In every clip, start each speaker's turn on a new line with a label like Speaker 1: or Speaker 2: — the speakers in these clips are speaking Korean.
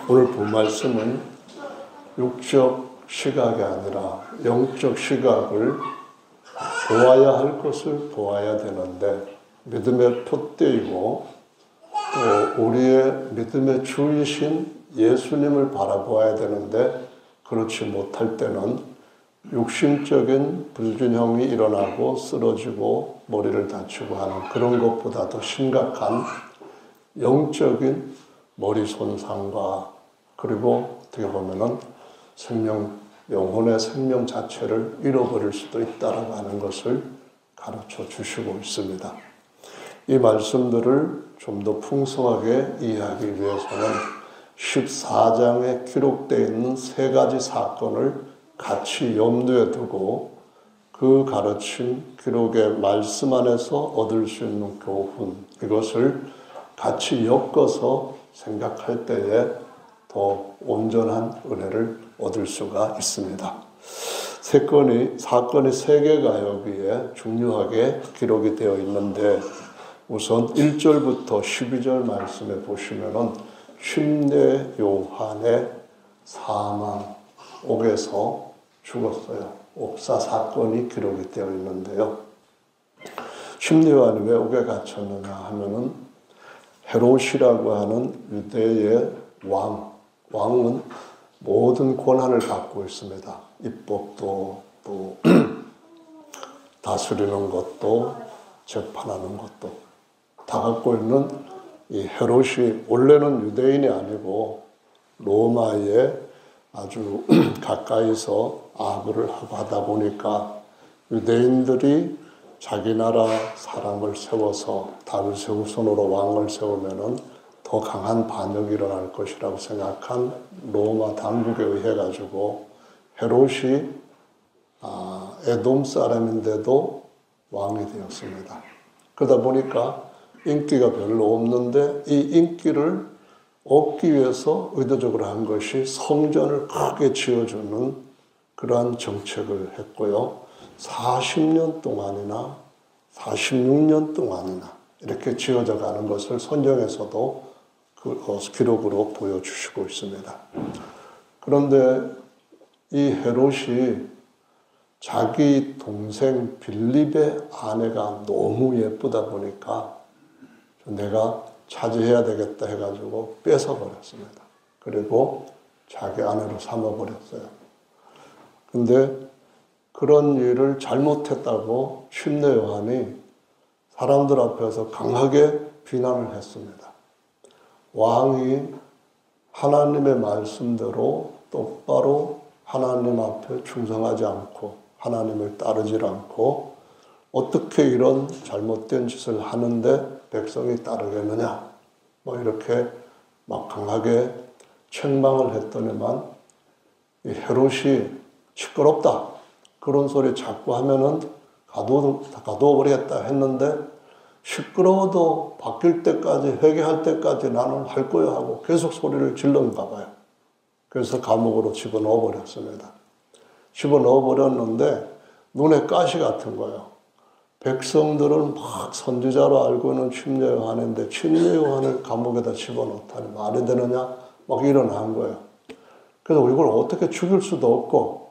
Speaker 1: 오늘 본 말씀은 육적 시각이 아니라 영적 시각을 보아야 할 것을 보아야 되는데, 믿음의 표대이고 또 우리의 믿음의 주이신 예수님을 바라보아야 되는데, 그렇지 못할 때는 육신적인 불균형이 일어나고 쓰러지고 머리를 다치고 하는 그런 것보다 더 심각한 영적인 머리 손상과, 그리고 어떻게 보면은 영혼의 생명 자체를 잃어버릴 수도 있다라고 하는 것을 가르쳐 주시고 있습니다. 이 말씀들을 좀 더 풍성하게 이해하기 위해서는 14장에 기록되어 있는 3가지 사건을 같이 염두에 두고 그 가르침, 기록의 말씀 안에서 얻을 수 있는 교훈, 이것을 같이 엮어서 생각할 때에 더 온전한 은혜를 얻을 수가 있습니다. 사건이 3개가 여기에 중요하게 기록이 되어 있는데, 우선 1절부터 12절 말씀에 보시면은 침례 요한의 사망, 옥에서 죽었어요. 옥사 사건이 기록이 되어 있는데요. 침례 요한이 왜 옥에 갇혔느냐 하면은 헤롯이라고 하는 유대의 왕은 모든 권한을 갖고 있습니다. 입법도 또 다스리는 것도 재판하는 것도 다 갖고 있는 이 헤롯이 원래는 유대인이 아니고 로마에 아주 가까이서 아부를 하고 하다 보니까 유대인들이 자기 나라 사람을 세워서 다윗의 후손으로 왕을 세우면은 더 강한 반역이 일어날 것이라고 생각한 로마 당국에 의해 가지고 헤롯이 에돔 사람인데도 왕이 되었습니다. 그러다 보니까 인기가 별로 없는데, 이 인기를 얻기 위해서 의도적으로 한 것이 성전을 크게 지어주는 그러한 정책을 했고요. 40년 동안이나 46년 동안이나 이렇게 지어져 가는 것을 성경에서도 기록으로 보여주시고 있습니다. 그런데 이 헤롯이 자기 동생 빌립의 아내가 너무 예쁘다 보니까 내가 차지해야 되겠다 해가지고 뺏어버렸습니다. 그리고 자기 아내로 삼아버렸어요. 근데 그런 일을 잘못했다고 침례 요한이 사람들 앞에서 강하게 비난을 했습니다. 왕이 하나님의 말씀대로 똑바로 하나님 앞에 충성하지 않고 하나님을 따르지 않고 어떻게 이런 잘못된 짓을 하는데 백성이 따르겠느냐, 이렇게 막 강하게 책망을 했더니만 이 헤롯이 시끄럽다, 그런 소리 자꾸 하면은 가둬버리겠다 했는데, 시끄러워도 바뀔 때까지, 회개할 때까지 나는 할 거야 하고 계속 소리를 질렀나 봐요. 그래서 감옥으로 집어넣어 버렸습니다. 집어넣어 버렸는데 눈에 가시 같은 거예요. 백성들은 막 선지자로 알고 있는 침례 요한인데 침례 요한을 감옥에다 집어넣다니 말이 되느냐, 막 일어난 거예요. 그래서 이걸 어떻게 죽일 수도 없고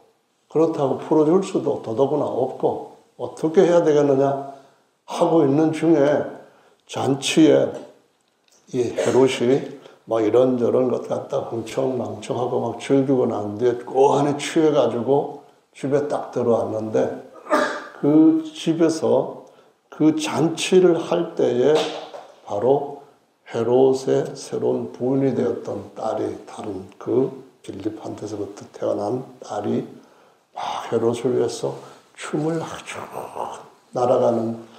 Speaker 1: 그렇다고 풀어줄 수도 더더구나 없고 어떻게 해야 되겠느냐 하고 있는 중에 잔치에 이 헤롯이 막 이런저런 것 갖다 흥청망청하고 막 즐기고 난 뒤에 고안에 취해가지고 집에 딱 들어왔는데, 그 집에서 그 잔치를 할 때에 바로 헤롯의 새로운 부인이 되었던 딸이, 다른 그 빌립한테서부터 태어난 딸이 막 헤롯을 위해서 춤을 아주 날아가는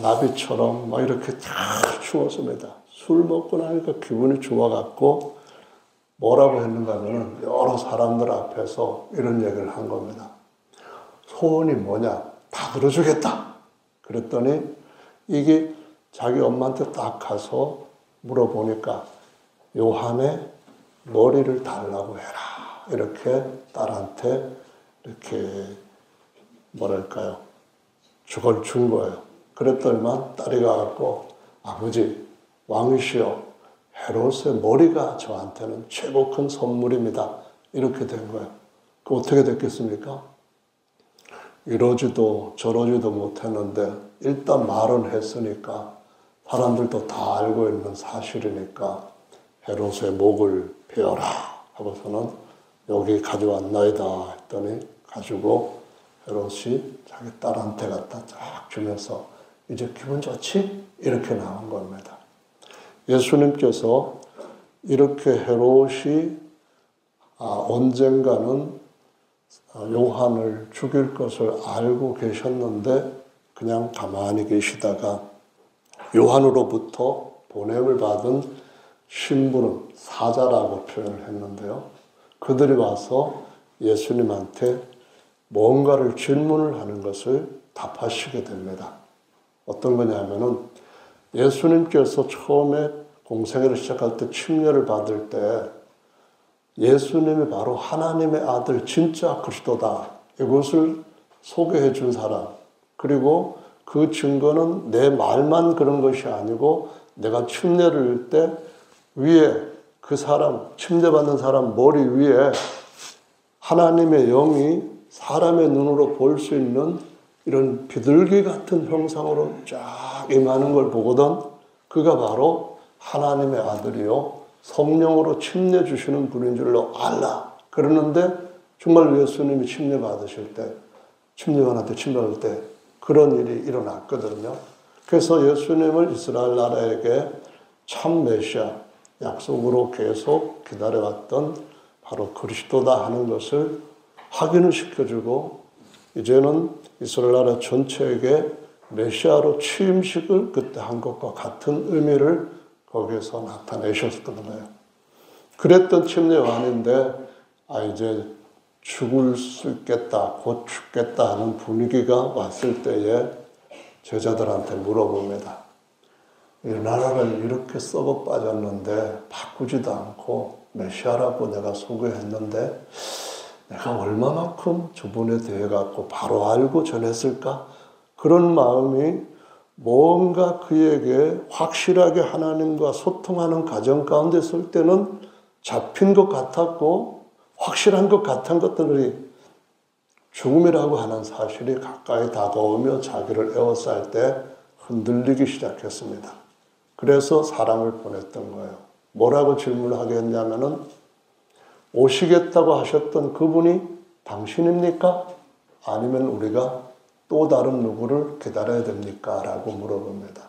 Speaker 1: 나비처럼 막 이렇게 다 추었습니다. 술 먹고 나니까 기분이 좋아갖고 뭐라고 했는가 하면 여러 사람들 앞에서 이런 얘기를 한 겁니다. 소원이 뭐냐? 다 들어주겠다. 그랬더니 이게 자기 엄마한테 딱 가서 물어보니까 요한의 머리를 달라고 해라. 이렇게 딸한테 이렇게 뭐랄까요? 저걸 준 거예요. 그랬더니만 딸이 가갖고 아버지 왕이시여, 헤롯의 머리가 저한테는 최고 큰 선물입니다. 이렇게 된 거예요. 그 어떻게 됐겠습니까? 이러지도 저러지도 못했는데 일단 말은 했으니까 사람들도 다 알고 있는 사실이니까 헤롯의 목을 베어라 하고서는 여기 가져왔나이다 했더니 가지고 헤롯이 자기 딸한테 갖다 쫙 주면서 이제 기분 좋지? 이렇게 나온 겁니다. 예수님께서 이렇게 헤롯이 언젠가는 요한을 죽일 것을 알고 계셨는데 그냥 가만히 계시다가 요한으로부터 보냄을 받은 신부는 사자라고 표현을 했는데요. 그들이 와서 예수님한테 뭔가를 질문을 하는 것을 답하시게 됩니다. 어떤 거냐면은 예수님께서 처음에 공생애를 시작할 때 침례를 받을 때 예수님이 바로 하나님의 아들 진짜 그리스도다. 이것을 소개해 준 사람. 그리고 그 증거는 내 말만 그런 것이 아니고 내가 침례를 때 위에 그 사람, 침례받는 사람 머리 위에 하나님의 영이 사람의 눈으로 볼 수 있는 이런 비둘기 같은 형상으로 쫙 임하는 걸 보거든 그가 바로 하나님의 아들이요. 성령으로 침례 주시는 분인 줄로 알라. 그러는데 정말 예수님이 침례 받으실 때, 침례관한테 침례 받을 때 그런 일이 일어났거든요. 그래서 예수님을 이스라엘 나라에게 참 메시아, 약속으로 계속 기다려왔던 바로 그리스도다 하는 것을 확인을 시켜주고 이제는 이스라엘 나라 전체에게 메시아로 취임식을 그때 한 것과 같은 의미를 거기에서 나타내셨거든요. 그랬던 침례요한인데 이제 죽을 수 있겠다, 곧 죽겠다 하는 분위기가 왔을 때에 제자들한테 물어봅니다. 이 나라를 이렇게 썩어 빠졌는데 바꾸지도 않고 메시아라고 내가 소개했는데 내가 얼마만큼 저분에 대해 갖고 바로 알고 전했을까? 그런 마음이 뭔가 그에게 확실하게 하나님과 소통하는 과정 가운데 있을 때는 잡힌 것 같았고 확실한 것 같은 것들이 죽음이라고 하는 사실이 가까이 다가오며 자기를 에워쌀 때 흔들리기 시작했습니다. 그래서 사람을 보냈던 거예요. 뭐라고 질문을 하게 했냐면은 오시겠다고 하셨던 그분이 당신입니까? 아니면 우리가 또 다른 누구를 기다려야 됩니까? 라고 물어봅니다.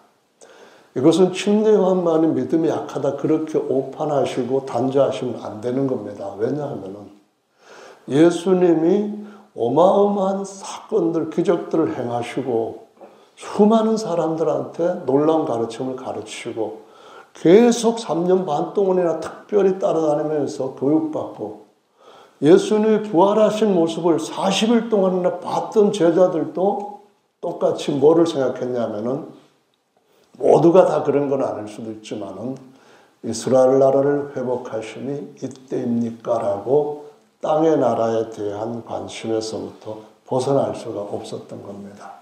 Speaker 1: 이것은 침례요한만이 믿음이 약하다 그렇게 오판하시고 단죄하시면 안 되는 겁니다. 왜냐하면 예수님이 어마어마한 사건들, 기적들을 행하시고 수많은 사람들한테 놀라운 가르침을 가르치고 계속 3년 반 동안이나 특별히 따라다니면서 교육받고 예수님이 부활하신 모습을 40일 동안이나 봤던 제자들도 똑같이 뭐를 생각했냐면은 모두가 다 그런 건 아닐 수도 있지만은 이스라엘 나라를 회복하심이 이때입니까? 라고 땅의 나라에 대한 관심에서부터 벗어날 수가 없었던 겁니다.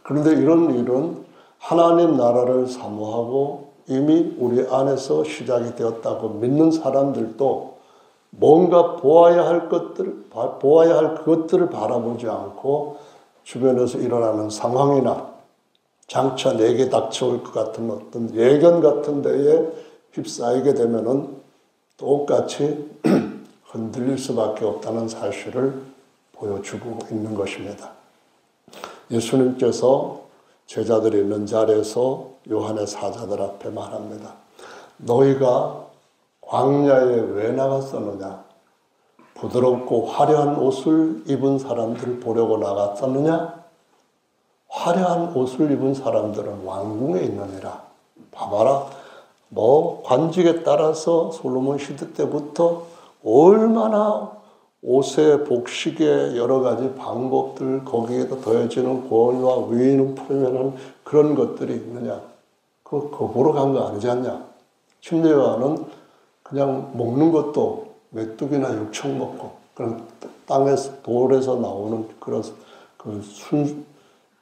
Speaker 1: 그런데 이런 일은 하나님 나라를 사모하고 이미 우리 안에서 시작이 되었다고 믿는 사람들도 뭔가 보아야 할 그것들을 바라보지 않고 주변에서 일어나는 상황이나 장차 내게 닥쳐올 것 같은 어떤 예견 같은 데에 휩싸이게 되면은 똑같이 흔들릴 수밖에 없다는 사실을 보여주고 있는 것입니다. 예수님께서 제자들이 있는 자리에서 요한의 사자들 앞에 말합니다. 너희가 광야에 왜 나갔었느냐? 부드럽고 화려한 옷을 입은 사람들을 보려고 나갔었느냐? 화려한 옷을 입은 사람들은 왕궁에 있느니라. 봐봐라. 관직에 따라서 솔로몬 시대 때부터 얼마나 옷의 복식의 여러 가지 방법들, 거기에다 더해지는 권위와 위인을 풀면은 그런 것들이 있느냐? 그거 보러 간 거 아니지 않냐? 침례요한은 그냥 먹는 것도 메뚜기나 육청 먹고, 그런 땅에서, 돌에서 나오는 그런,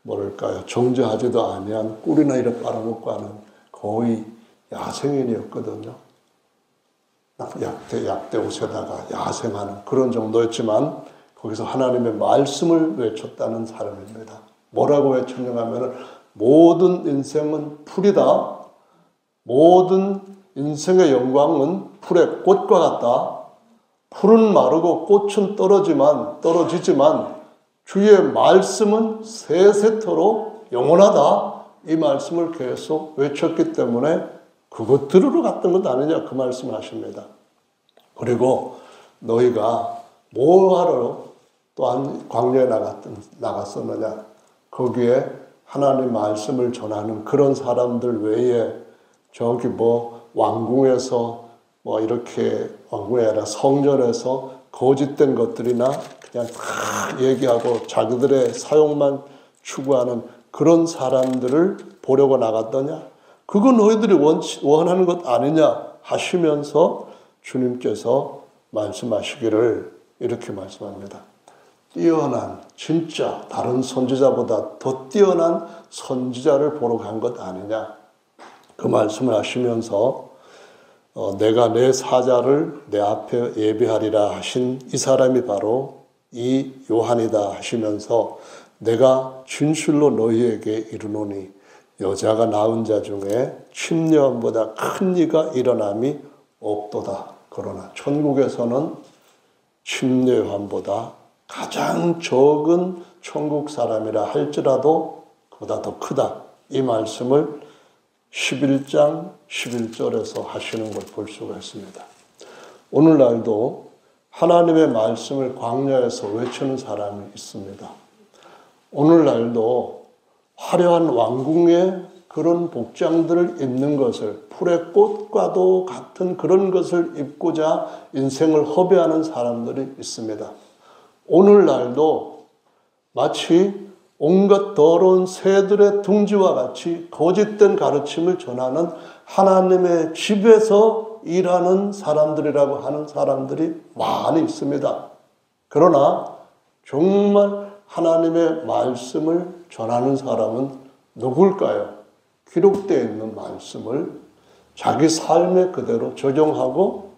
Speaker 1: 뭐랄까요, 정제하지도 아니한 꿀이나 이런 빨아먹고 하는 거의 야생인이었거든요. 약대 옷에다가 야생하는 그런 정도였지만 거기서 하나님의 말씀을 외쳤다는 사람입니다. 뭐라고 외쳤는가 하면 모든 인생은 풀이다. 모든 인생의 영광은 풀의 꽃과 같다. 풀은 마르고 꽃은 떨어지지만 주의 말씀은 세세토록 영원하다. 이 말씀을 계속 외쳤기 때문에 그것 들으러 갔던 것 아니냐 그 말씀을 하십니다. 그리고 너희가 뭐하러 또한 광야에 나갔었느냐. 거기에 하나님 말씀을 전하는 그런 사람들 외에 저기 왕궁에서 이렇게 왕궁이 아니라 성전에서 거짓된 것들이나 그냥 다 얘기하고 자기들의 사용만 추구하는 그런 사람들을 보려고 나갔더냐? 그거 너희들이 원하는 것 아니냐 하시면서 주님께서 말씀하시기를 이렇게 말씀합니다. 뛰어난 진짜 다른 선지자보다 더 뛰어난 선지자를 보러 간 것 아니냐. 그 말씀을 하시면서 내가 내 사자를 내 앞에 예비하리라 하신 이 사람이 바로 이 요한이다 하시면서 내가 진실로 너희에게 이르노니 여자가 낳은 자 중에 침례요한보다 큰 이가 일어남이 없도다. 그러나 천국에서는 침례요한보다 가장 적은 천국 사람이라 할지라도 그보다 더 크다. 이 말씀을 11장 11절에서 하시는 걸 볼 수가 있습니다. 오늘날도 하나님의 말씀을 광야에서 외치는 사람이 있습니다. 오늘날도 화려한 왕궁의 그런 복장들을 입는 것을 풀의 꽃과도 같은 그런 것을 입고자 인생을 허비하는 사람들이 있습니다. 오늘날도 마치 온갖 더러운 새들의 둥지와 같이 거짓된 가르침을 전하는 하나님의 집에서 일하는 사람들이라고 하는 사람들이 많이 있습니다. 그러나 정말 하나님의 말씀을 전하는 사람은 누굴까요? 기록되어 있는 말씀을 자기 삶에 그대로 적용하고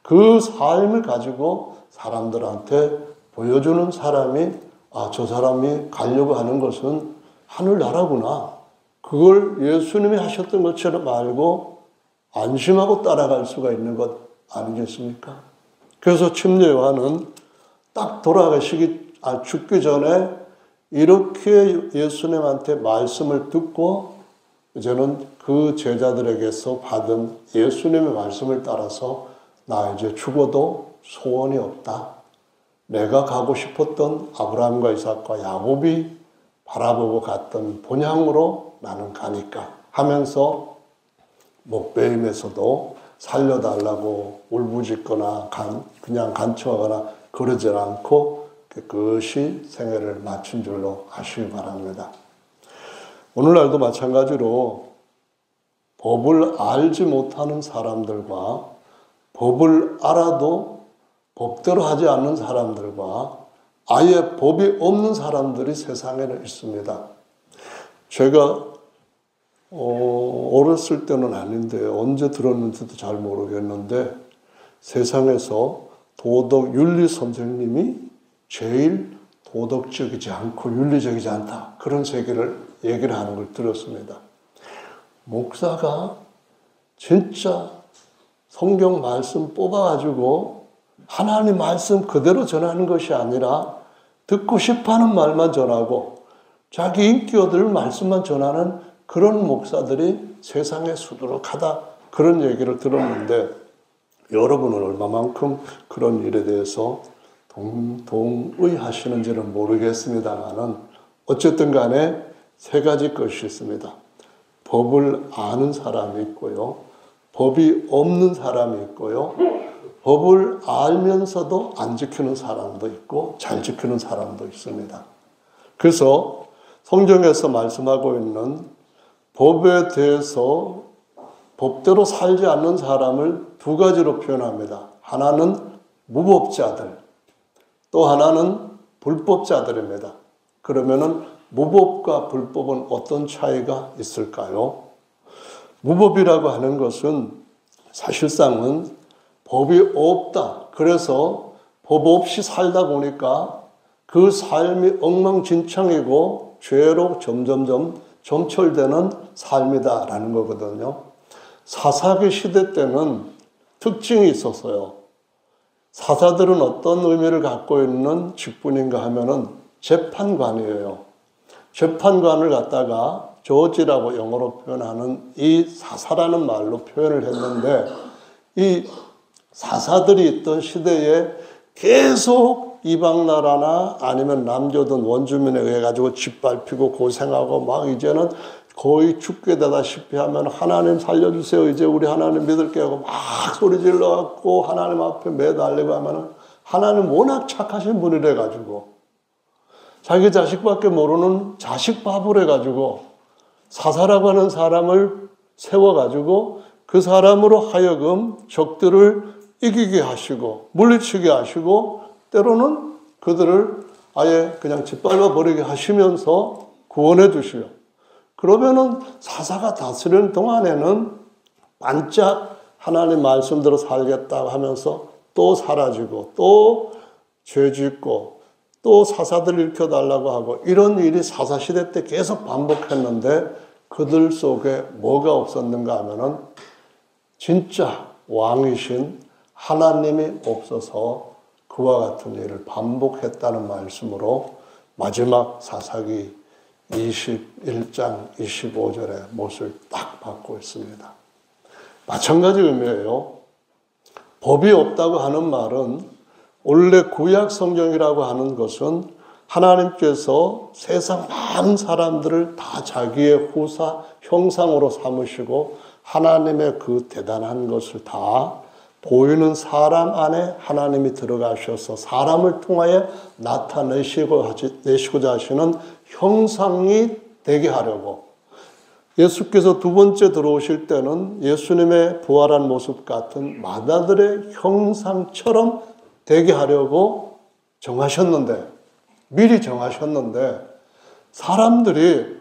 Speaker 1: 그 삶을 가지고 사람들한테 보여주는 사람이 저 사람이 가려고 하는 것은 하늘나라구나. 그걸 예수님이 하셨던 것처럼 알고 안심하고 따라갈 수가 있는 것 아니겠습니까? 그래서 침례 요한은 딱 죽기 전에 이렇게 예수님한테 말씀을 듣고 이제는 그 제자들에게서 받은 예수님의 말씀을 따라서 나 이제 죽어도 소원이 없다. 내가 가고 싶었던 아브라함과 이삭과 야곱이 바라보고 갔던 본향으로 나는 가니까 하면서 목베임에서도 살려달라고 울부짖거나 그냥 간청하거나 그러지 않고 그것이 생애를 마친 줄로 아시기 바랍니다. 오늘날도 마찬가지로 법을 알지 못하는 사람들과 법을 알아도 법대로 하지 않는 사람들과 아예 법이 없는 사람들이 세상에는 있습니다. 제가 어렸을 때는 아닌데 언제 들었는지도 잘 모르겠는데 세상에서 도덕 윤리 선생님이 제일 도덕적이지 않고 윤리적이지 않다. 그런 얘기를 하는 걸 들었습니다. 목사가 진짜 성경 말씀 뽑아가지고 하나님 말씀 그대로 전하는 것이 아니라 듣고 싶어하는 말만 전하고 자기 인기 얻을 말씀만 전하는 그런 목사들이 세상에 수두룩하다. 그런 얘기를 들었는데 여러분은 얼마만큼 그런 일에 대해서 동의하시는지는 모르겠습니다만은 어쨌든 간에 세 가지 것이 있습니다. 법을 아는 사람이 있고요. 법이 없는 사람이 있고요. 법을 알면서도 안 지키는 사람도 있고 잘 지키는 사람도 있습니다. 그래서 성경에서 말씀하고 있는 법에 대해서 법대로 살지 않는 사람을 두 가지로 표현합니다. 하나는 무법자들, 또 하나는 불법자들입니다. 그러면은 무법과 불법은 어떤 차이가 있을까요? 무법이라고 하는 것은 사실상은 법이 없다. 그래서 법 없이 살다 보니까 그 삶이 엉망진창이고 죄로 점점점 점철되는 삶이다라는 거거든요. 사사기 시대 때는 특징이 있었어요. 사사들은 어떤 의미를 갖고 있는 직분인가 하면은 재판관이에요. 재판관을 갖다가 저지라고 영어로 표현하는 이 사사라는 말로 표현을 했는데, 이 사사들이 있던 시대에 계속 이방 나라나 아니면 남조든 원주민에 의해 가지고 짓밟히고 고생하고 막 이제는 거의 죽게 되다시피 하면 하나님 살려주세요. 이제 우리 하나님 믿을게요 하고 막 소리 질러 갖고 하나님 앞에 매달리고 하면은 하나님 워낙 착하신 분이래 가지고 자기 자식밖에 모르는 자식 바보래 가지고 사사라고 하는 사람을 세워 가지고 그 사람으로 하여금 적들을 이기게 하시고 물리치게 하시고 때로는 그들을 아예 그냥 짓밟아 버리게 하시면서 구원해 주시오. 그러면은 사사가 다스리는 동안에는 반짝 하나님 말씀대로 살겠다고 하면서 또 사라지고 또 죄 짓고 또 사사들 일으켜달라고 하고 이런 일이 사사시대 때 계속 반복했는데 그들 속에 뭐가 없었는가 하면은 진짜 왕이신 하나님이 없어서 그와 같은 일을 반복했다는 말씀으로 마지막 사사기 21장 25절의 못을 딱 받고 있습니다. 마찬가지 의미예요. 법이 없다고 하는 말은 원래 구약 성경이라고 하는 것은 하나님께서 세상 많은 사람들을 다 자기의 후사 형상으로 삼으시고 하나님의 그 대단한 것을 다 보이는 사람 안에 하나님이 들어가셔서 사람을 통하여 나타내시고자 하시는 형상이 되게 하려고 예수께서 두 번째 들어오실 때는 예수님의 부활한 모습 같은 마다들의 형상처럼 되게 하려고 미리 정하셨는데 사람들이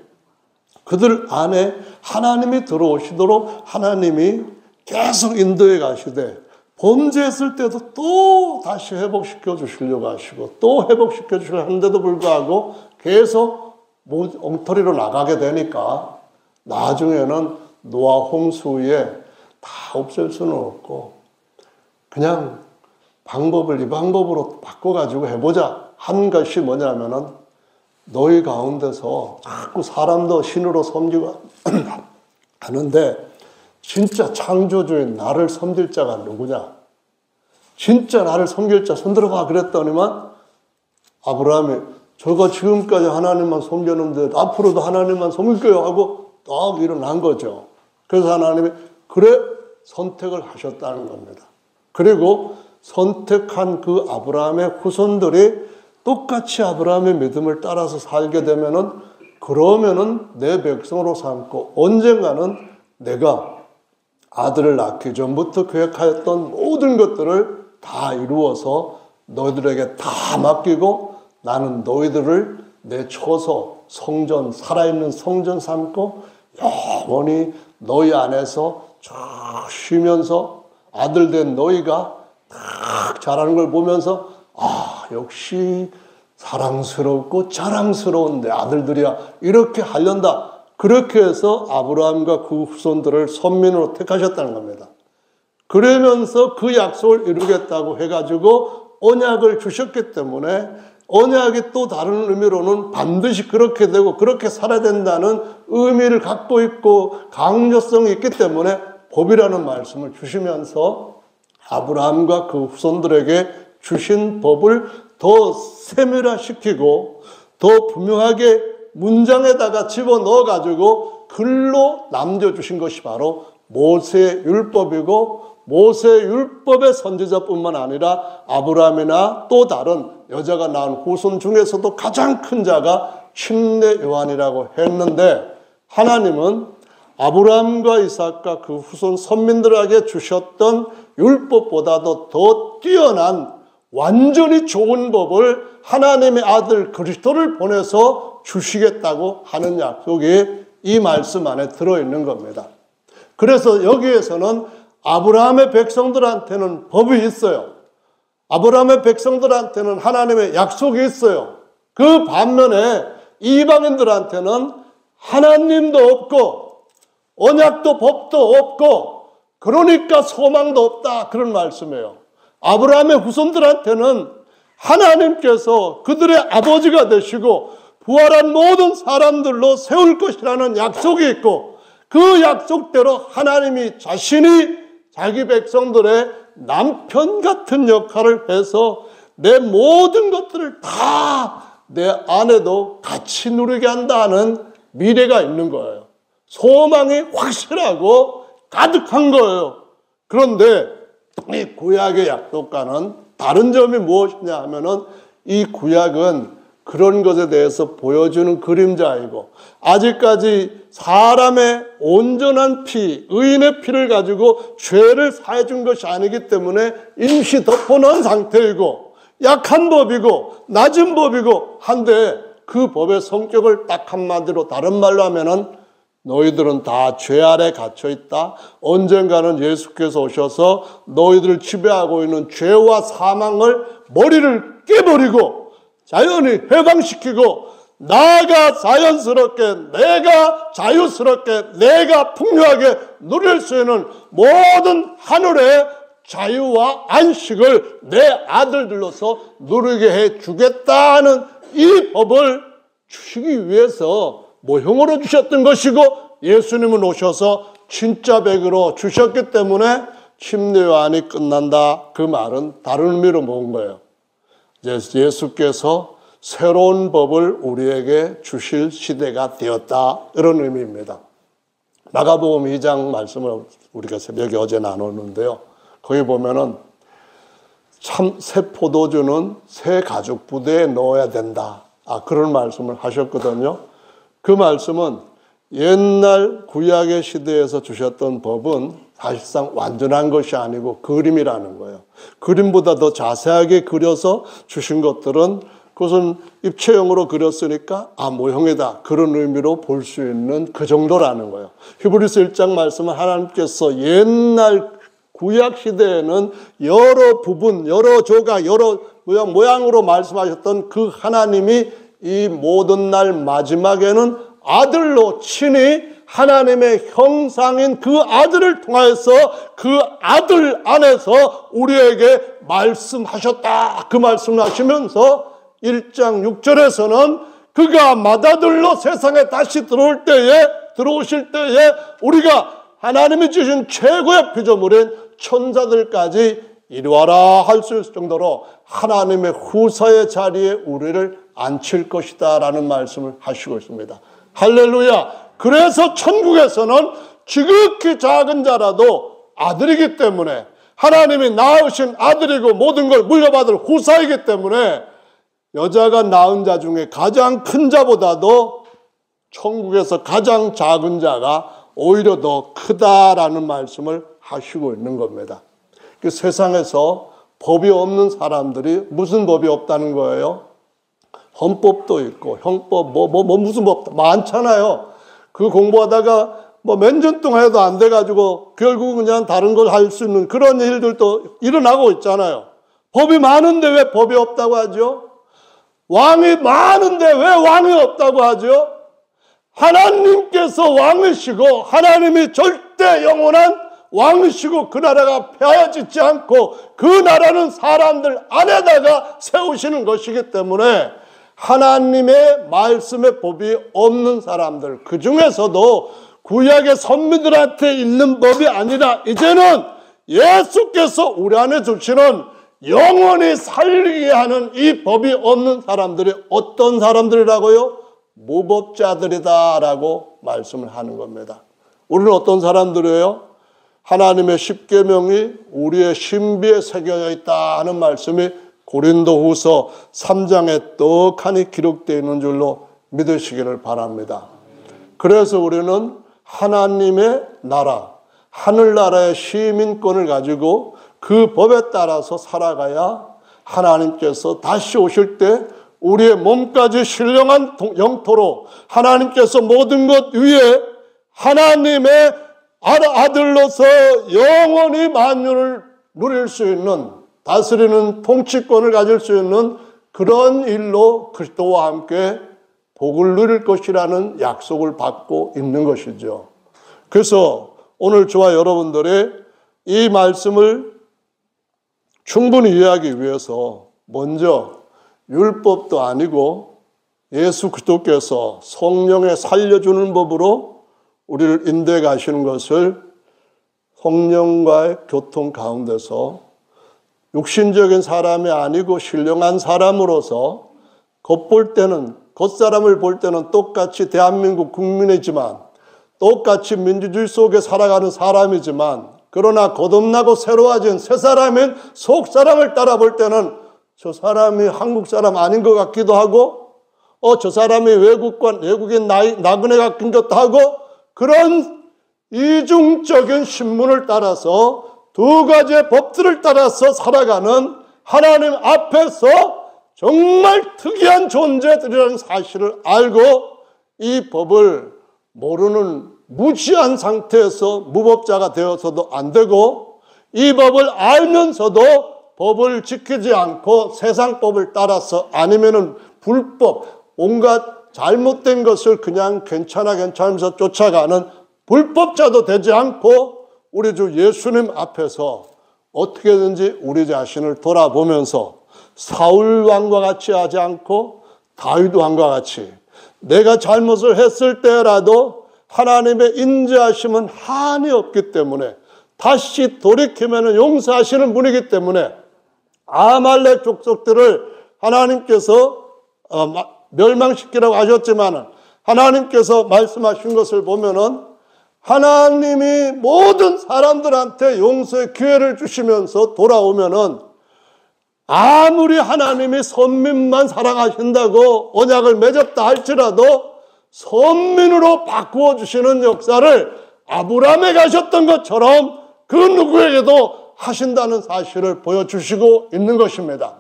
Speaker 1: 그들 안에 하나님이 들어오시도록 하나님이 계속 인도해 가시되 범죄했을 때도 또 다시 회복시켜 주시려고 하시고 또 회복시켜 주시려 하는데도 불구하고 계속 엉터리로 나가게 되니까 나중에는 노아 홍수 후에 다 없앨 수는 없고 그냥 이 방법으로 바꿔가지고 해보자 한 것이 뭐냐면은 너희 가운데서 자꾸 사람도 신으로 섬기고 하는데 진짜 창조주인 나를 섬길 자가 누구냐? 진짜 나를 섬길 자 손들어봐 그랬더니만 아브라함이 저가 지금까지 하나님만 섬겼는데 앞으로도 하나님만 섬길게요 하고 딱 일어난 거죠. 그래서 하나님이 그래 선택을 하셨다는 겁니다. 그리고 선택한 그 아브라함의 후손들이 똑같이 아브라함의 믿음을 따라서 살게 되면은 그러면은 내 백성으로 삼고 언젠가는 내가 아들을 낳기 전부터 계획하였던 모든 것들을 다 이루어서 너희들에게 다 맡기고 나는 너희들을 내 처소 성전 살아있는 성전 삼고 영원히 너희 안에서 쭉 쉬면서 아들 된 너희가 딱 자라는 걸 보면서 역시 사랑스럽고 자랑스러운 내 아들들이야 이렇게 하련다. 그렇게 해서 아브라함과 그 후손들을 선민으로 택하셨다는 겁니다. 그러면서 그 약속을 이루겠다고 해가지고 언약을 주셨기 때문에 언약이 또 다른 의미로는 반드시 그렇게 되고 그렇게 살아야 된다는 의미를 갖고 있고 강조성이 있기 때문에 법이라는 말씀을 주시면서 아브라함과 그 후손들에게 주신 법을 더 세밀화시키고 더 분명하게 문장에다가 집어넣어가지고 글로 남겨주신 것이 바로 모세율법이고 모세율법의 선지자뿐만 아니라 아브라함이나 또 다른 여자가 낳은 후손 중에서도 가장 큰 자가 침례 요한이라고 했는데 하나님은 아브라함과 이삭과 그 후손 선민들에게 주셨던 율법보다도 더 뛰어난 완전히 좋은 법을 하나님의 아들 그리스도를 보내서 주시겠다고 하는 약속이 이 말씀 안에 들어있는 겁니다. 그래서 여기에서는 아브라함의 백성들한테는 법이 있어요. 아브라함의 백성들한테는 하나님의 약속이 있어요. 그 반면에 이방인들한테는 하나님도 없고 언약도 법도 없고 그러니까 소망도 없다, 그런 말씀이에요. 아브라함의 후손들한테는 하나님께서 그들의 아버지가 되시고 부활한 모든 사람들로 세울 것이라는 약속이 있고 그 약속대로 하나님이 자신이 자기 백성들의 남편 같은 역할을 해서 내 모든 것들을 다 내 아내도 같이 누리게 한다는 미래가 있는 거예요. 소망이 확실하고 가득한 거예요. 그런데 이 구약의 약속과는 다른 점이 무엇이냐 하면은 이 구약은 그런 것에 대해서 보여주는 그림자이고 아직까지 사람의 온전한 피, 의인의 피를 가지고 죄를 사해 준 것이 아니기 때문에 임시 덮어놓은 상태이고 약한 법이고 낮은 법이고 한데 그 법의 성격을 딱 한마디로 다른 말로 하면은 너희들은 다 죄 아래 갇혀 있다. 언젠가는 예수께서 오셔서 너희들을 지배하고 있는 죄와 사망을 머리를 깨버리고 자연히 해방시키고 나가 자연스럽게 내가 자유스럽게 내가 풍요하게 누릴 수 있는 모든 하늘의 자유와 안식을 내 아들들로서 누리게 해 주겠다는 이 법을 주시기 위해서 모형으로 주셨던 것이고 예수님은 오셔서 진짜 백으로 주셨기 때문에 침례요한이 끝난다, 그 말은 다른 의미로 모은 거예요. 예수께서 새로운 법을 우리에게 주실 시대가 되었다, 이런 의미입니다. 마가복음 2장 말씀을 우리가 새벽에 어제 나눴는데요. 거기 보면은 참 새 포도주는 새 가죽 부대에 넣어야 된다, 그런 말씀을 하셨거든요. 그 말씀은 옛날 구약의 시대에서 주셨던 법은 사실상 완전한 것이 아니고 그림이라는 거예요. 그림보다 더 자세하게 그려서 주신 것들은 그것은 입체형으로 그렸으니까 모형이다, 그런 의미로 볼 수 있는 그 정도라는 거예요. 히브리서 1장 말씀은 하나님께서 옛날 구약 시대에는 여러 부분, 여러 조각, 여러 모양으로 말씀하셨던 그 하나님이 이 모든 날 마지막에는 아들로 친히 하나님의 형상인 그 아들을 통하여서 그 아들 안에서 우리에게 말씀하셨다, 그 말씀을 하시면서 1장 6절에서는 그가 맏아들로 세상에 다시 들어오실 때에 우리가 하나님이 주신 최고의 피조물인 천사들까지 이리와라 할 수 있을 정도로 하나님의 후사의 자리에 우리를 앉힐 것이다 라는 말씀을 하시고 있습니다. 할렐루야. 그래서 천국에서는 지극히 작은 자라도 아들이기 때문에 하나님이 낳으신 아들이고 모든 걸 물려받을 후사이기 때문에 여자가 낳은 자 중에 가장 큰 자보다도 천국에서 가장 작은 자가 오히려 더 크다라는 말씀을 하시고 있는 겁니다. 그 세상에서 법이 없는 사람들이 무슨 법이 없다는 거예요? 헌법도 있고 형법 무슨 법 많잖아요. 그 공부하다가 몇 년 동안 해도 안 돼가지고 결국 그냥 다른 걸 할 수 있는 그런 일들도 일어나고 있잖아요. 법이 많은데 왜 법이 없다고 하죠? 왕이 많은데 왜 왕이 없다고 하죠? 하나님께서 왕이시고 하나님이 절대 영원한 왕이시고 그 나라가 폐하여지지 않고 그 나라는 사람들 안에다가 세우시는 것이기 때문에 하나님의 말씀의 법이 없는 사람들, 그 중에서도 구약의 선민들한테 있는 법이 아니라 이제는 예수께서 우리 안에 주시는 영원히 살리게 하는 이 법이 없는 사람들이 어떤 사람들이라고요? 무법자들이다라고 말씀을 하는 겁니다. 우리는 어떤 사람들이에요? 하나님의 십계명이 우리의 신비에 새겨져 있다 하는 말씀이 고린도후서 3장에 떡하니 기록되어 있는 줄로 믿으시기를 바랍니다. 그래서 우리는 하나님의 나라, 하늘나라의 시민권을 가지고 그 법에 따라서 살아가야 하나님께서 다시 오실 때 우리의 몸까지 신령한 영토로 하나님께서 모든 것 위에 하나님의 아들로서 영원히 만유를 누릴 수 있는, 다스리는 통치권을 가질 수 있는 그런 일로 그리스도와 함께 복을 누릴 것이라는 약속을 받고 있는 것이죠. 그래서 오늘 저와 여러분들의 이 말씀을 충분히 이해하기 위해서 먼저 율법도 아니고 예수 그리스도께서 성령에 살려주는 법으로 우리를 인도해 가시는 것을 성령과의 교통 가운데서 육신적인 사람이 아니고 신령한 사람으로서 겉사람을 볼 때는 똑같이 대한민국 국민이지만 똑같이 민주주의 속에 살아가는 사람이지만 그러나 거듭나고 새로워진 새 사람인 속사람을 따라 볼 때는 저 사람이 한국 사람 아닌 것 같기도 하고 저 사람이 외국인 나그네 같은 것도 하고 그런 이중적인 신문을 따라서 두 가지의 법들을 따라서 살아가는 하나님 앞에서 정말 특이한 존재들이라는 사실을 알고 이 법을 모르는 무지한 상태에서 무법자가 되어서도 안 되고 이 법을 알면서도 법을 지키지 않고 세상 법을 따라서 아니면은 불법, 온갖 잘못된 것을 그냥 괜찮으면서 쫓아가는 불법자도 되지 않고 우리 주 예수님 앞에서 어떻게든지 우리 자신을 돌아보면서 사울 왕과 같이 하지 않고 다윗 왕과 같이 내가 잘못을 했을 때라도 하나님의 인자하심은 한이 없기 때문에 다시 돌이키면 용서하시는 분이기 때문에 아말렉 족속들을 하나님께서 멸망시키라고 하셨지만 하나님께서 말씀하신 것을 보면은 하나님이 모든 사람들한테 용서의 기회를 주시면서 돌아오면은 아무리 하나님이 선민만 사랑하신다고 언약을 맺었다 할지라도 선민으로 바꾸어 주시는 역사를 아브라함에 가셨던 것처럼 그 누구에게도 하신다는 사실을 보여주시고 있는 것입니다.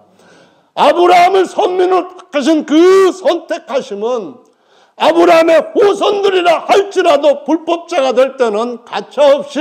Speaker 1: 아브라함을 선민으로 택하신 그 선택하심은 아브라함의 후손들이라 할지라도 불법자가 될 때는 가차없이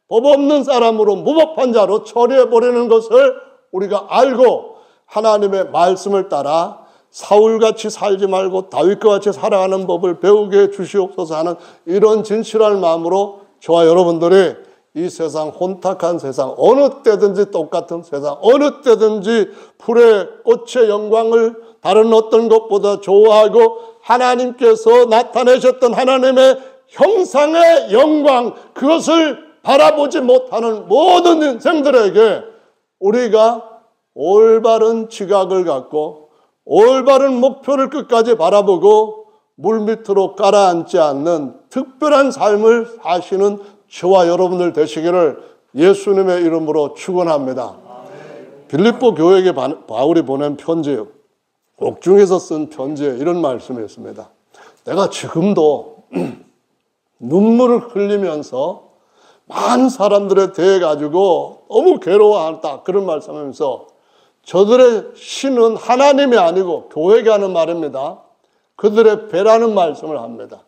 Speaker 1: 법 없는 사람으로 무법한 자로 처리해버리는 것을 우리가 알고 하나님의 말씀을 따라 사울같이 살지 말고 다윗과 같이 살아가는 법을 배우게 해 주시옵소서 하는 이런 진실한 마음으로 저와 여러분들이 이 세상 혼탁한 세상 어느 때든지 똑같은 세상 어느 때든지 풀의 꽃의 영광을 다른 어떤 것보다 좋아하고 하나님께서 나타내셨던 하나님의 형상의 영광 그것을 바라보지 못하는 모든 인생들에게 우리가 올바른 지각을 갖고 올바른 목표를 끝까지 바라보고 물밑으로 가라앉지 않는 특별한 삶을 사시는 저와 여러분들 되시기를 예수님의 이름으로 축원합니다. 빌립보 교회에 바울이 보낸 편지, 옥중에서 쓴 편지에 이런 말씀이 있습니다. 내가 지금도 눈물을 흘리면서 많은 사람들에 대해 가지고 너무 괴로워한다 그런 말씀하면서 저들의 신은 하나님이 아니고 교회가 하는 말입니다. 그들의 배라는 말씀을 합니다.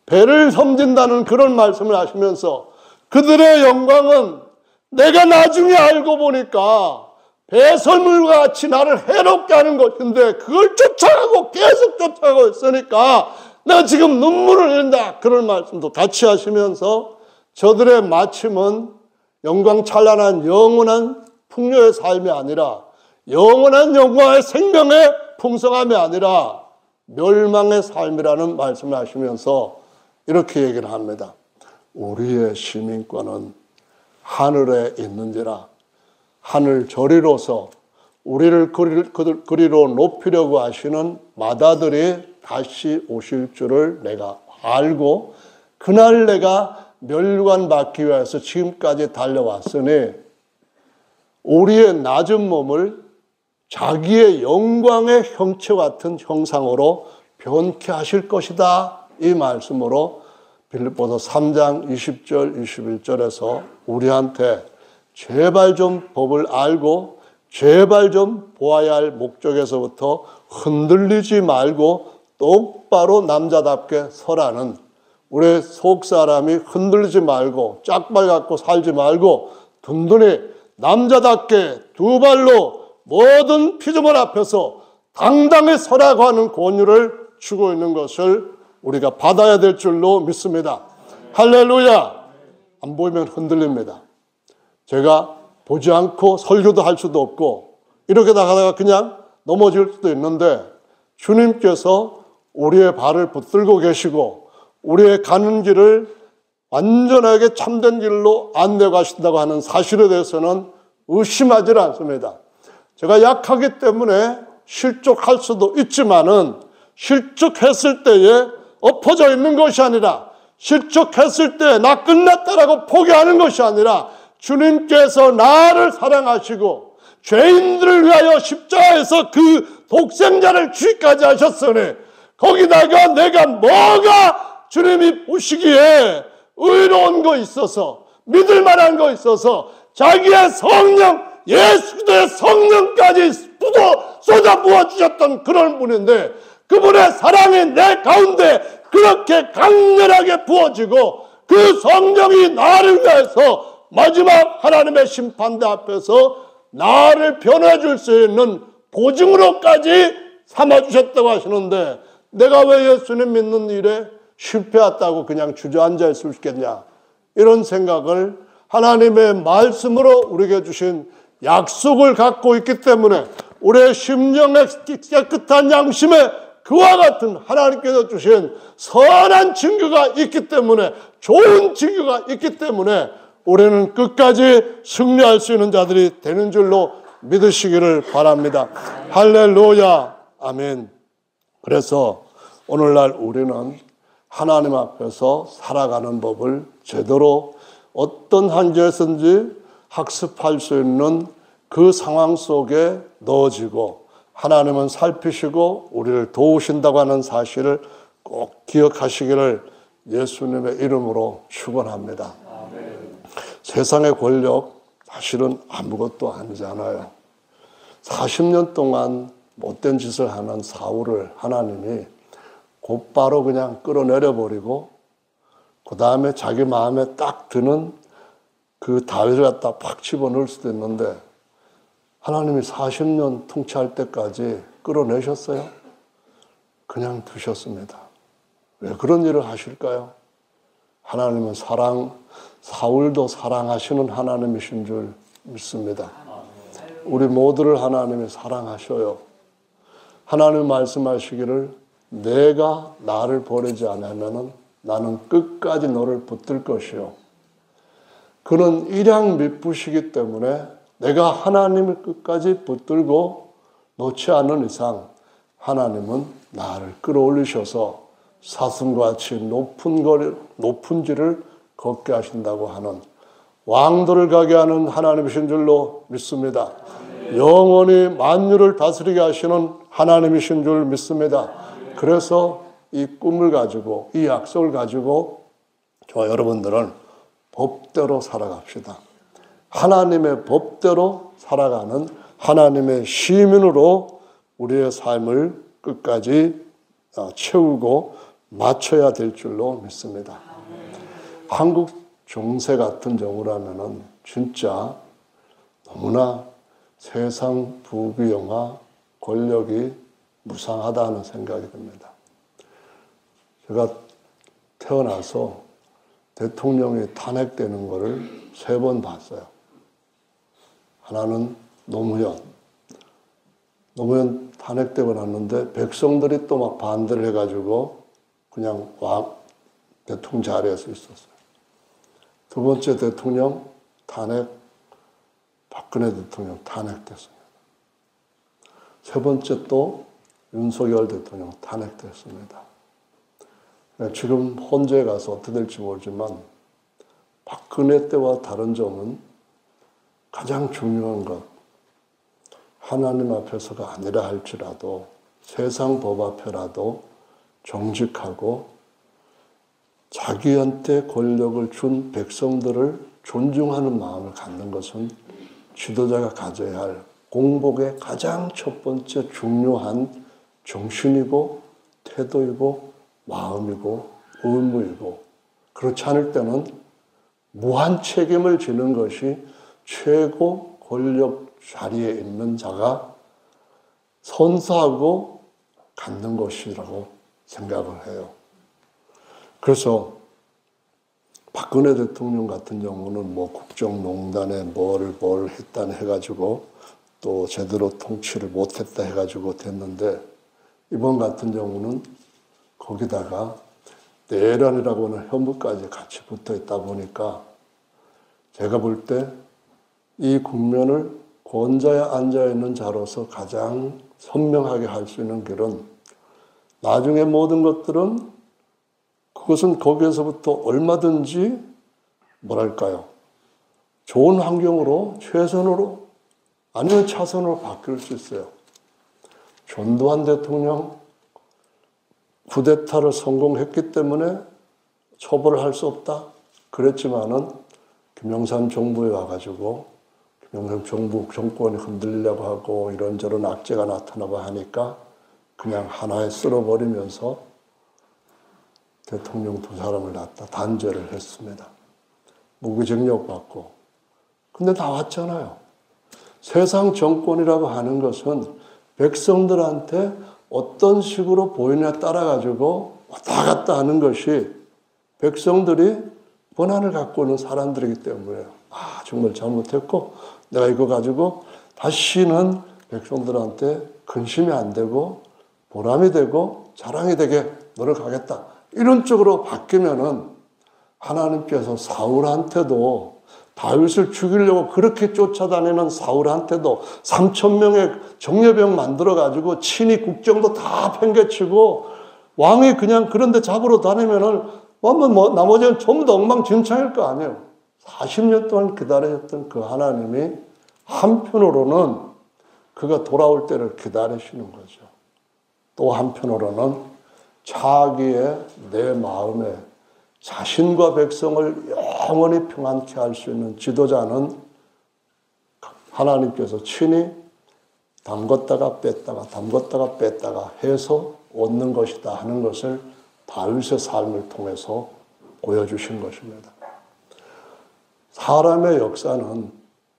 Speaker 1: 배를 섬긴다는 그런 말씀을 하시면서 그들의 영광은 내가 나중에 알고 보니까 배설물과 같이 나를 해롭게 하는 것인데 그걸 쫓아가고 계속 쫓아가고 있으니까 내가 지금 눈물을 흘린다 그런 말씀도 같이 하시면서 저들의 마침은 영광 찬란한 영원한 풍요의 삶이 아니라 영원한 영광의 생명의 풍성함이 아니라 멸망의 삶이라는 말씀을 하시면서 이렇게 얘기를 합니다. 우리의 시민권은 하늘에 있는지라 하늘 저리로서 우리를 그리로 높이려고 하시는 마다들이 다시 오실 줄을 내가 알고 그날 내가 멸관받기 위해서 지금까지 달려왔으니 우리의 낮은 몸을 자기의 영광의 형체 같은 형상으로 변케 하실 것이다. 이 말씀으로 빌립보서 3장 20절 21절에서 우리한테 제발 좀 법을 알고 제발 좀 보아야 할 목적에서부터 흔들리지 말고 똑바로 남자답게 서라는 우리 속 사람이 흔들리지 말고 짝발 갖고 살지 말고 든든히 남자답게 두 발로 모든 피조물 앞에서 당당히 서라고 하는 권유를 주고 있는 것을 우리가 받아야 될 줄로 믿습니다. 할렐루야! 안 보이면 흔들립니다. 제가 보지 않고 설교도 할 수도 없고 이렇게 나가다가 그냥 넘어질 수도 있는데 주님께서 우리의 발을 붙들고 계시고 우리의 가는 길을 완전하게 참된 길로 안내 가신다고 하는 사실에 대해서는 의심하지 않습니다. 제가 약하기 때문에 실족할 수도 있지만은 실족했을 때에 엎어져 있는 것이 아니라 실족했을 때 나 끝났다라고 포기하는 것이 아니라 주님께서 나를 사랑하시고 죄인들을 위하여 십자가에서 그 독생자를 주기까지 하셨으니 거기다가 내가 뭐가 주님이 보시기에 의로운 거 있어서 믿을 만한 거 있어서 자기의 성령 예수 그리스도의 성령까지 쏟아 부어 주셨던 그런 분인데 그분의 사랑이 내 가운데 그렇게 강렬하게 부어지고 그 성령이 나를 위해서 마지막 하나님의 심판대 앞에서 나를 변화줄 수 있는 보증으로까지 삼아주셨다고 하시는데 내가 왜 예수님 믿는 일에 실패했다고 그냥 주저앉아 있을 수 있겠냐, 이런 생각을 하나님의 말씀으로 우리에게 주신 약속을 갖고 있기 때문에 우리의 심령의 깨끗한 양심에 그와 같은 하나님께서 주신 선한 증거가 있기 때문에, 좋은 증거가 있기 때문에 우리는 끝까지 승리할 수 있는 자들이 되는 줄로 믿으시기를 바랍니다. 할렐루야, 아멘. 그래서 오늘날 우리는 하나님 앞에서 살아가는 법을 제대로 어떤 한계에서든지 학습할 수 있는 그 상황 속에 넣어지고 하나님은 살피시고 우리를 도우신다고 하는 사실을 꼭 기억하시기를 예수님의 이름으로 축원합니다. 세상의 권력 사실은 아무것도 아니잖아요. 40년 동안 못된 짓을 하는 사울을 하나님이 곧바로 그냥 끌어내려 버리고 그 다음에 자기 마음에 딱 드는 그 다윗을 갖다 팍 집어넣을 수도 있는데 하나님이 40년 통치할 때까지 끌어내셨어요? 그냥 두셨습니다. 왜 그런 일을 하실까요? 하나님은 사울도 사랑하시는 하나님이신 줄 믿습니다. 우리 모두를 하나님이 사랑하셔요. 하나님 말씀하시기를 내가 나를 버리지 않으면 나는 끝까지 너를 붙들 것이요. 그는 일양 미쁘시기 때문에 내가 하나님을 끝까지 붙들고 놓지 않는 이상 하나님은 나를 끌어올리셔서 사슴과 같이 높은 길을 걷게 하신다고 하는, 왕도를 가게 하는 하나님이신 줄로 믿습니다. 영원히 만유를 다스리게 하시는 하나님이신 줄 믿습니다. 그래서 이 꿈을 가지고 이 약속을 가지고 저와 여러분들은 법대로 살아갑시다. 하나님의 법대로 살아가는 하나님의 시민으로 우리의 삶을 끝까지 채우고 맞춰야 될 줄로 믿습니다. 한국 정세 같은 경우라면은 진짜 너무나 세상 부귀영화 권력이 무상하다는 생각이 듭니다. 제가 태어나서 대통령이 탄핵되는 것을 3번 봤어요. 하나는 노무현 탄핵되고 났는데 백성들이 또 막 반대를 해가지고 그냥 대통령 자리에서 있었어요. 2번째 대통령 탄핵, 박근혜 대통령 탄핵됐습니다. 3번째 또 윤석열 대통령 탄핵됐습니다. 지금 헌재에 가서 어떻게 될지 모르지만 박근혜 때와 다른 점은 가장 중요한 것, 하나님 앞에서가 아니라 할지라도 세상 법 앞에라도 정직하고 자기한테 권력을 준 백성들을 존중하는 마음을 갖는 것은 지도자가 가져야 할 공복의 가장 첫 번째 중요한 정신이고 태도이고 마음이고 의무이고 그렇지 않을 때는 무한 책임을 지는 것이 최고 권력 자리에 있는 자가 선사하고 갖는 것이라고 생각을 해요. 그래서 박근혜 대통령 같은 경우는 뭐 국정농단에 뭘 했다 해가지고 또 제대로 통치를 못했다 해가지고 됐는데, 이번 같은 경우는 거기다가 내란이라고 하는 혐오까지 같이 붙어 있다 보니까 제가 볼 때 이 국면을 권좌에 앉아있는 자로서 가장 선명하게 할 수 있는 길은, 나중에 모든 것들은 그것은 거기에서부터 얼마든지 뭐랄까요, 좋은 환경으로, 최선으로 아니면 차선으로 바뀔 수 있어요. 전두환 대통령 쿠데타를 성공했기 때문에 처벌을 할 수 없다 그랬지만은 김영삼 정부에 와가지고 김영삼 정권이 흔들리려고 하고 이런저런 악재가 나타나고 하니까 그냥 하나에 쓸어버리면서 대통령 두 사람을 갖다 단죄를 했습니다. 무기징역 받고. 근데 다 왔잖아요. 세상 정권이라고 하는 것은 백성들한테 어떤 식으로 보이냐에 따라가지고 왔다 갔다 하는 것이 백성들이 권한을 갖고 있는 사람들이기 때문에요. 아, 정말 잘못했고 내가 이거 가지고 다시는 백성들한테 근심이 안 되고 보람이 되고 자랑이 되게 노력하겠다. 이런 쪽으로 바뀌면은 하나님께서 사울한테도, 다윗을 죽이려고 그렇게 쫓아다니는 사울한테도 3,000명의 정예병 만들어가지고 친히 국정도 다 팽개치고 왕이 그냥 그런데 잡으러 다니면은 나머지는 전부 다 엉망진창일 거 아니에요. 40년 동안 기다리셨던 그 하나님이 한편으로는 그가 돌아올 때를 기다리시는 거죠. 또 한편으로는 자기의 내 마음에 자신과 백성을 영원히 평안케 할 수 있는 지도자는 하나님께서 친히 담궜다가 뺐다가 해서 얻는 것이다 하는 것을 다윗의 삶을 통해서 보여주신 것입니다. 사람의 역사는,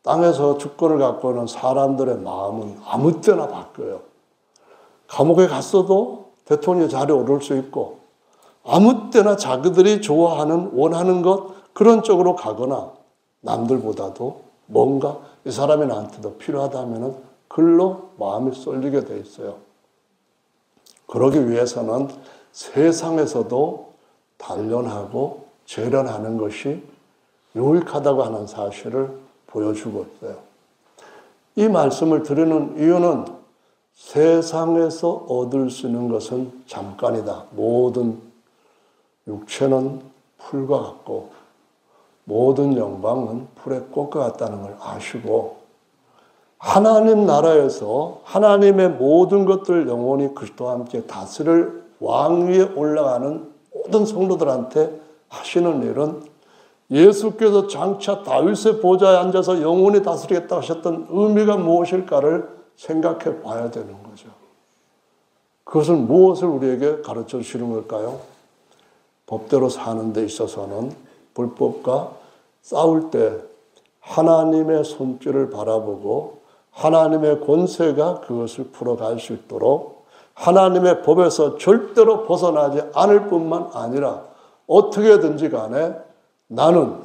Speaker 1: 땅에서 주권을 갖고 있는 사람들의 마음은 아무 때나 바뀌어요. 감옥에 갔어도 대통령 자리에 오를 수 있고, 아무 때나 자기들이 좋아하는, 원하는 것, 그런 쪽으로 가거나, 남들보다도 뭔가 이 사람이 나한테 더 필요하다면 글로 마음이 쏠리게 돼 있어요. 그러기 위해서는 세상에서도 단련하고 재련하는 것이 유익하다고 하는 사실을 보여주고 있어요. 이 말씀을 드리는 이유는 세상에서 얻을 수 있는 것은 잠깐이다. 모든 육체는 풀과 같고 모든 영광은 풀의 꽃과 같다는 걸 아시고, 하나님 나라에서 하나님의 모든 것들 영원히 그리스도와 함께 다스릴 왕 위에 올라가는 모든 성도들한테 하시는 일은 예수께서 장차 다윗의 보좌에 앉아서 영원히 다스리겠다 하셨던 의미가 무엇일까를 생각해 봐야 되는 거죠. 그것은 무엇을 우리에게 가르쳐 주시는 걸까요? 법대로 사는 데 있어서는 불법과 싸울 때 하나님의 손길을 바라보고 하나님의 권세가 그것을 풀어갈 수 있도록 하나님의 법에서 절대로 벗어나지 않을 뿐만 아니라 어떻게든지 간에 나는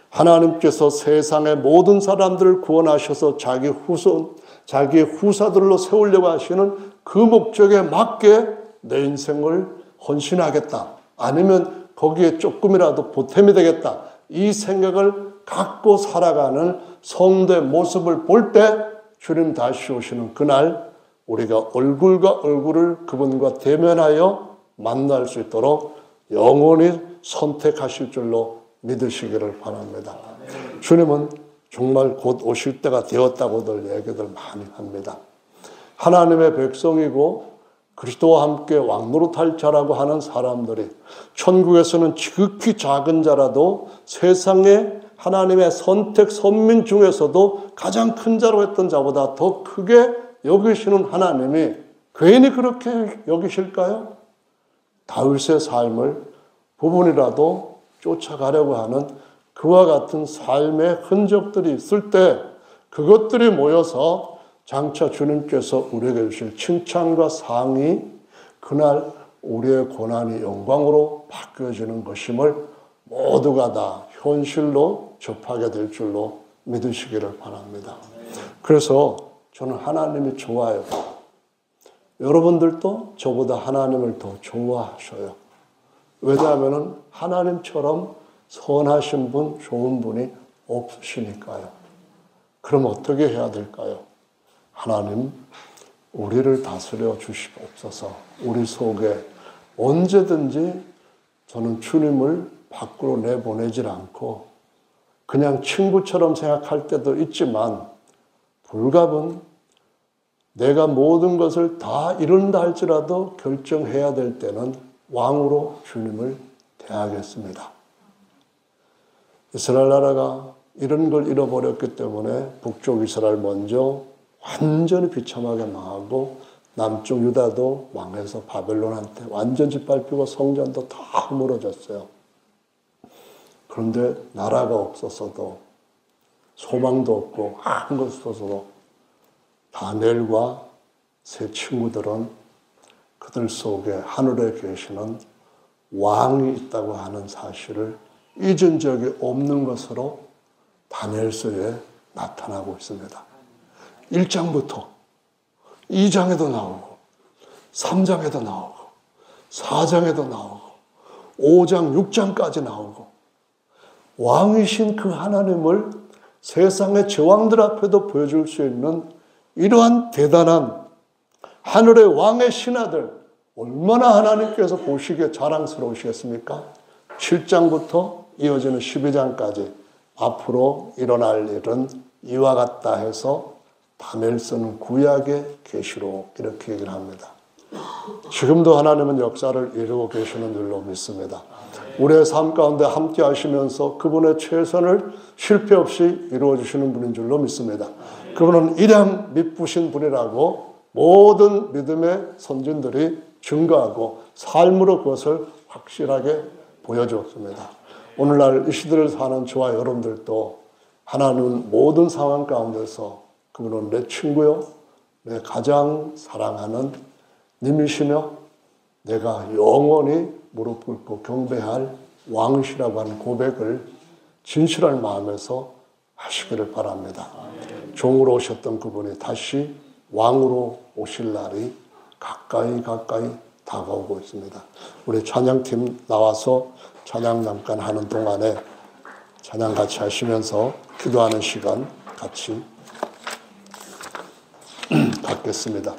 Speaker 1: 하나님께서 세상의 모든 사람들을 구원하셔서 자기의 후사들로 세우려고 하시는 그 목적에 맞게 내 인생을 헌신하겠다. 아니면 거기에 조금이라도 보탬이 되겠다. 이 생각을 갖고 살아가는 성도의 모습을 볼 때 주님 다시 오시는 그날 우리가 얼굴과 얼굴을 그분과 대면하여 만날 수 있도록 영원히 선택하실 줄로 믿으시기를 바랍니다. 주님은 정말 곧 오실 때가 되었다고들 얘기들 많이 합니다. 하나님의 백성이고 그리스도와 함께 왕노릇할 자라고 하는 사람들이 천국에서는 지극히 작은 자라도 세상에 하나님의 선택 선민 중에서도 가장 큰 자로 했던 자보다 더 크게 여기시는 하나님이 괜히 그렇게 여기실까요? 다윗의 삶을 부분이라도 쫓아가려고 하는 그와 같은 삶의 흔적들이 있을 때 그것들이 모여서 장차 주님께서 우리에게 주실 칭찬과 상이 그날 우리의 고난이 영광으로 바뀌어지는 것임을 모두가 다 현실로 접하게 될 줄로 믿으시기를 바랍니다. 그래서 저는 하나님이 좋아요. 여러분들도 저보다 하나님을 더 좋아하셔요. 왜냐하면 하나님처럼 선하신 분, 좋은 분이 없으시니까요. 그럼 어떻게 해야 될까요? 하나님, 우리를 다스려 주시옵소서. 우리 속에 언제든지 저는 주님을 밖으로 내보내질 않고 그냥 친구처럼 생각할 때도 있지만 불갑은 내가 모든 것을 다 이룬다 할지라도 결정해야 될 때는 왕으로 주님을 대하겠습니다. 이스라엘 나라가 이런 걸 잃어버렸기 때문에 북쪽 이스라엘 먼저 완전히 비참하게 망하고 남쪽 유다도 망해서 바벨론한테 완전 짓밟히고 성전도 다 허물어졌어요. 그런데 나라가 없었어도 소망도 없고 아무 것 없어서도 다니엘과 세 친구들은 그들 속에 하늘에 계시는 왕이 있다고 하는 사실을 잊은 적이 없는 것으로 다니엘서에 나타나고 있습니다. 1장부터 2장에도 나오고 3장에도 나오고 4장에도 나오고 5장, 6장까지 나오고 왕이신 그 하나님을 세상의 제왕들 앞에도 보여줄 수 있는 이러한 대단한 하늘의 왕의 신하들 얼마나 하나님께서 보시기에 자랑스러우시겠습니까? 7장부터 이어지는 12장까지 앞으로 일어날 일은 이와 같다 해서 다니엘서는 구약의 계시록 이렇게 얘기를 합니다. 지금도 하나님은 역사를 이루고 계시는 줄로 믿습니다. 우리의 삶 가운데 함께 하시면서 그분의 최선을 실패 없이 이루어 주시는 분인 줄로 믿습니다. 그분은 일양 미쁘신 분이라고 모든 믿음의 선진들이 증거하고 삶으로 그것을 확실하게 보여주었습니다. 오늘날 이 시대를 사는 저와 여러분들도 하나님은 모든 상황 가운데서 그분은 내 친구요, 내 가장 사랑하는 님이시며 내가 영원히 무릎 꿇고 경배할 왕이시라고 하는 고백을 진실한 마음에서 하시기를 바랍니다. 종으로 오셨던 그분이 다시 왕으로 오실 날이 가까이 다가오고 있습니다. 우리 찬양팀 나와서 찬양 잠깐 하는 동안에 찬양 같이 하시면서 기도하는 시간 같이 갖겠습니다.